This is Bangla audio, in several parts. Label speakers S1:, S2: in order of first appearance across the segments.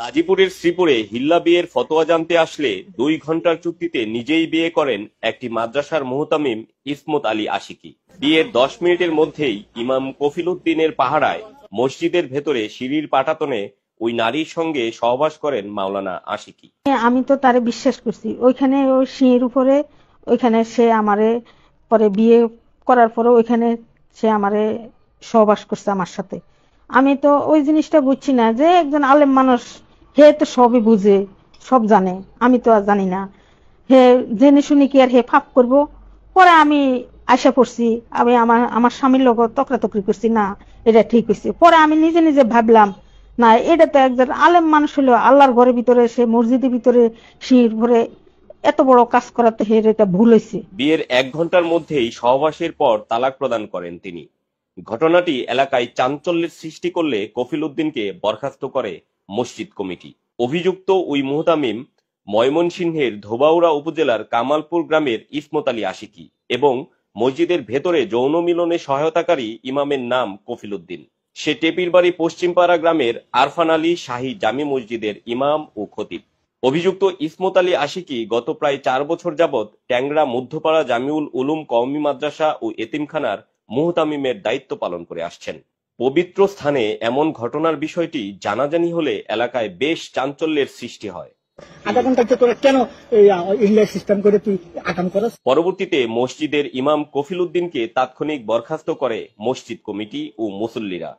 S1: গাজীপুরের শ্রীপুরে হিল্লা বিয়ের ফতোয়া জানতে আসলে 2 ঘন্টার চুক্তিতে নিজেই বিয়ে করেন একটি মাদ্রাসার মুহতামিম ইসমত আলী আশিকি। বিয়ের 10 মিনিটের মধ্যেই ইমাম কফিল উদ্দিনের পাহারায় মসজিদের ভেতরে সিঁড়ির পাটাতনে ওই নারীর সঙ্গে সহবাস করেন মাওলানা আশিকি।
S2: আমি তো তারে বিশ্বাস করছি, ওইখানে ওই সিঁড়ির উপরে ওইখানে সে আমারে পরে বিয়ে করার পরে ওইখানে সে আমারে সহবাস করছে আমার সাথে। আমি তো ওই জিনিসটা বুঝছি না যে একজন আলেম মানুষ, হে তো সবই বুঝে, সব জানে, আমি তো আর জানি না। হে জেনে শুনি কি আর হে ফাপ করব? পরে আমি আশা করছি, আমি আমার স্বামীর লোক তকরাতকরি করছি, না এটা ঠিক হয়েছে। পরে আমি নিজে নিজে ভাবলাম, না এটা তো একজন আলেম মানুষ হলো, আল্লাহর ঘরের ভিতরে সে মসজিদের ভিতরে সিঁড়ির ভরে এত বড় কাজ করাতে হে এটা ভুল হয়েছে।
S1: বিয়ের 1 ঘন্টার মধ্যেই সহবাসের পর তালাক প্রদান করেন তিনি। ঘটনাটি এলাকায় চাঞ্চল্যের সৃষ্টি করলে কফিল উদ্দিনকে বরখাস্ত করে মসজিদ কমিটি। অভিযুক্ত ওই মুহতামিম ময়মনসিংহের ধোবাউড়া উপজেলার কামালপুর গ্রামের ইসমত আলী আশিকি এবং মসজিদের ভেতরে যৌন মিলনে সহায়তাকারী ইমামের নাম কফিল উদ্দিন। সে টেপিরবাড়ি পশ্চিমপাড়া গ্রামের আরফান আলী শাহী জামি মসজিদের ইমাম ও খতিব। অভিযুক্ত ইসমত আলী আশিকি গত প্রায় 4 বছর যাবৎ ট্যাংরা মধ্যপাড়া জামিউল উলুম কওমি মাদ্রাসা ও এতিমখানার মুহতামিমের দায়িত্ব পালন করে আসছেন। পবিত্র স্থানে এমন ঘটনার বিষয়টি জানাজানি হলে এলাকায় বেশ চাঞ্চল্যের সৃষ্টি হয়। পরবর্তীতে মসজিদের ইমাম কফিল উদ্দিনকে তাৎক্ষণিক বরখাস্ত করে মসজিদ কমিটি ও মুসল্লিরা।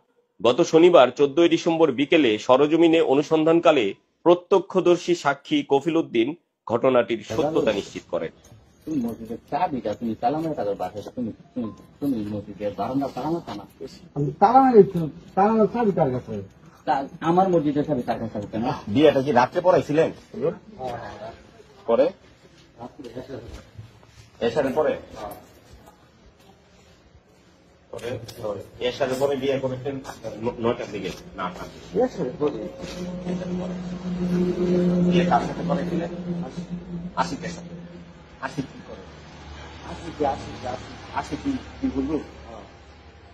S1: গত শনিবার 14 ডিসেম্বর বিকেলে সরজমিনে অনুসন্ধানকালে প্রত্যক্ষদর্শী সাক্ষী কফিল উদ্দিন ঘটনাটির সত্যতা নিশ্চিত করেন।
S3: আমার মসজিদের সাথে তার কাছে কেন?
S1: বিয়েটা কি রাত্রে পড়াইছিলেন? পরে এসারের পরে এসারের পরে বিয়ে করেছেন 9টার দিকে। না বিয়ে কার সাথে করেছিলেন? আশিকের সাথে। আশিক কি করে? আশিক কি বলবো?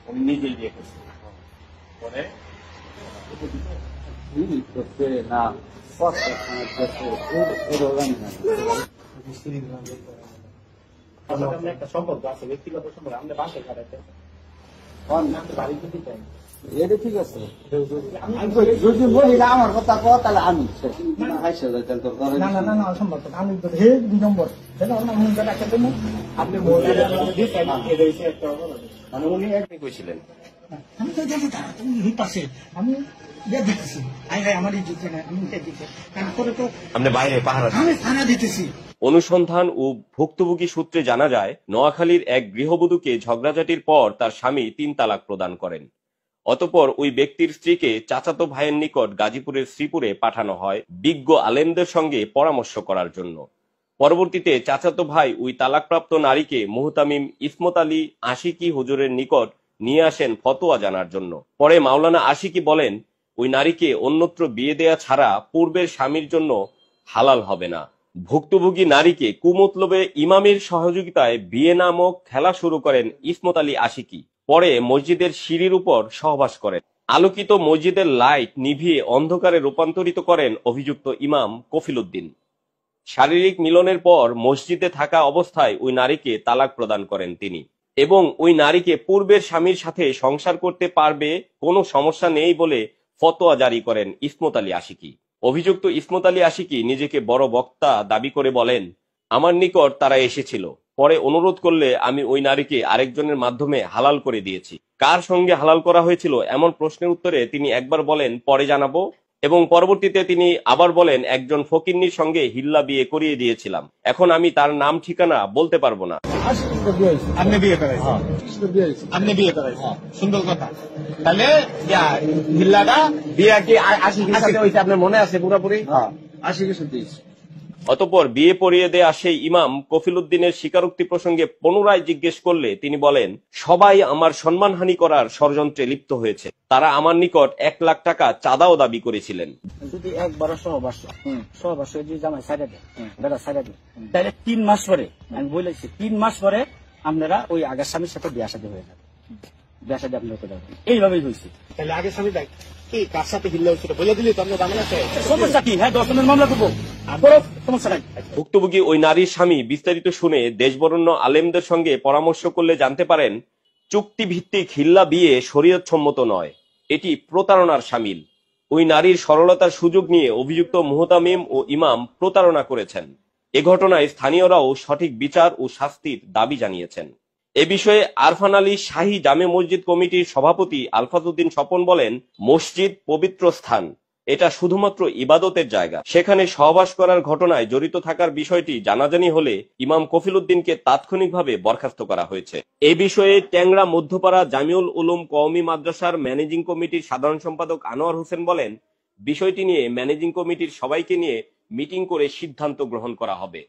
S1: উনি নিজেই বিয়ে করছেন। পরে
S3: না
S1: একটা সম্পর্ক আছে, ব্যক্তিগত সম্পর্ক। আমাদের বাসায় কাটাতে
S3: এটা ঠিক আছে। যদি মহিলা আমার কথা কো তাহলে আমি
S4: সম্পর্ক আমি 2 নম্বর আপনি
S1: মানে উনি একদিন কইছিলেন
S4: আমি তো জানি পাশে আমি দেখতেছি আমার আমি
S1: বাইরে পাহারা
S4: আমি থানা দিতেছি।
S1: অনুসন্ধান ও ভুক্তভোগী সূত্রে জানা যায়, নোয়াখালীর এক গৃহবধূকে ঝগড়াঝাটির পর তার স্বামী 3 তালাক প্রদান করেন। অতঃপর ওই ব্যক্তির স্ত্রীকে চাচাতো ভাইয়ের নিকট গাজীপুরের শ্রীপুরে পাঠানো হয় বিজ্ঞ আলেমদের সঙ্গে পরামর্শ করার জন্য। পরবর্তীতে চাচাতো ভাই ওই তালাকপ্রাপ্ত নারীকে মুহতামিম ইসমত আলী আশিকি হুজুরের নিকট নিয়ে আসেন ফতোয়া জানার জন্য। পরে মাওলানা আশিকি বলেন, ওই নারীকে অন্যত্র বিয়ে দেয়া ছাড়া পূর্বের স্বামীর জন্য হালাল হবে না। ভুক্তভোগী নারীকে কুমতলবে ইমামের সহযোগিতায় বিয়ে নামক খেলা শুরু করেন ইসমত আলী আশিকি। পরে মসজিদের সিঁড়ির উপর সহবাস করেন। আলোকিত মসজিদের লাইট নিভিয়ে অন্ধকারে রূপান্তরিত করেন অভিযুক্ত ইমাম কফিল উদ্দিন। শারীরিক মিলনের পর মসজিদে থাকা অবস্থায় ওই নারীকে তালাক প্রদান করেন তিনি এবং ওই নারীকে পূর্বের স্বামীর সাথে সংসার করতে পারবে, কোনো সমস্যা নেই বলে ফতোয়া জারি করেন ইসমত আলী আশিকি। অভিযুক্ত ইসমত আলী আশিকি নিজেকে বড় বক্তা দাবি করে বলেন, আমার নিকট তারা এসেছিল, পরে অনুরোধ করলে আমি ওই নারীকে আরেকজনের মাধ্যমে হালাল করে দিয়েছি। কার সঙ্গে হালাল করা হয়েছিল এমন প্রশ্নের উত্তরে তিনি একবার বলেন পরে জানাবো এবং পরবর্তীতে তিনি আবার বলেন একজন ফকিন্নির সঙ্গে হিল্লা বিয়ে করিয়ে দিয়েছিলাম, এখন আমি তার নাম ঠিকানা বলতে পারবো না।
S4: আপনি বিয়ে করাইছেন? আপনি বিয়ে করাইছেন, সুন্দর কথা। তাহলে হিল্লাটা বিয়ে কি আশিকের সাথে হইছে আপনার মনে আছে পুরোপুরি?
S3: আশিকের সাথে।
S1: অতঃপর বিয়ে পড়িয়ে দেয়া সেই ইমাম কফিল উদ্দিনের স্বীকারোক্তি প্রসঙ্গে পুনরায় জিজ্ঞেস করলে তিনি বলেন, সবাই আমার সম্মানহানি করার ষড়যন্ত্রে লিপ্ত হয়েছে। তারা আমার নিকট 1 লাখ টাকা চাঁদাও দাবি করেছিলেন।
S3: যদি একবার সহবাস যদি জামাই ছাড়া দেয়, বেড়া ছাড়া দেয়, তাহলে 3 মাস পরে আমি বলেছি 3 মাস পরে আপনারা ওই আগের স্বামীর সাথে বিয়ে শাদী হয়ে যাবে। বিয়ে শাদী আপনি হতে পারবেন। এইভাবেই হয়েছে।
S4: তাহলে আগে স্বামী দেখ কি কার সাথে হিল্লা হয়েছিল বলে দিলি তো আমরা জানা আছে
S3: সমস্যা কি? হ্যাঁ, দর্শনের মামলা করবো, করো, সমস্যা নাই।
S1: ভুক্তভোগী ওই নারীর স্বামী বিস্তারিত শুনে দেশবরেণ্য আলেমদের সঙ্গে পরামর্শ করলে জানতে পারেন চুক্তিভিত্তিক হিল্লা বিয়ে শরীয়তসম্মত নয়, এটি প্রতারণার শামিল। ওই নারীর সরলতার সুযোগ নিয়ে অভিযুক্ত মুহতামিম ও ইমাম প্রতারণা করেছেন। এ ঘটনায় স্থানীয়রাও সঠিক বিচার ও শাস্তির দাবি জানিয়েছেন। এ বিষয়ে আরফান আলী শাহী জামে মসজিদ কমিটির সভাপতি আলফাজ উদ্দিন স্বপন বলেন, মসজিদ পবিত্র স্থান, এটা শুধুমাত্র ইবাদতের জায়গা। সেখানে সহবাস করার ঘটনায় জড়িত থাকার বিষয়টি জানাজানি হলে ইমাম কফিল উদ্দিনকে তাৎক্ষণিকভাবে বরখাস্ত করা হয়েছে। এ বিষয়ে ট্যাংরা মধ্যপাড়া জামিউল উলুম কওমি মাদ্রাসার ম্যানেজিং কমিটির সাধারণ সম্পাদক আনোয়ার হোসেন বলেন, বিষয়টি নিয়ে ম্যানেজিং কমিটির সবাইকে নিয়ে মিটিং করে সিদ্ধান্ত গ্রহণ করা হবে।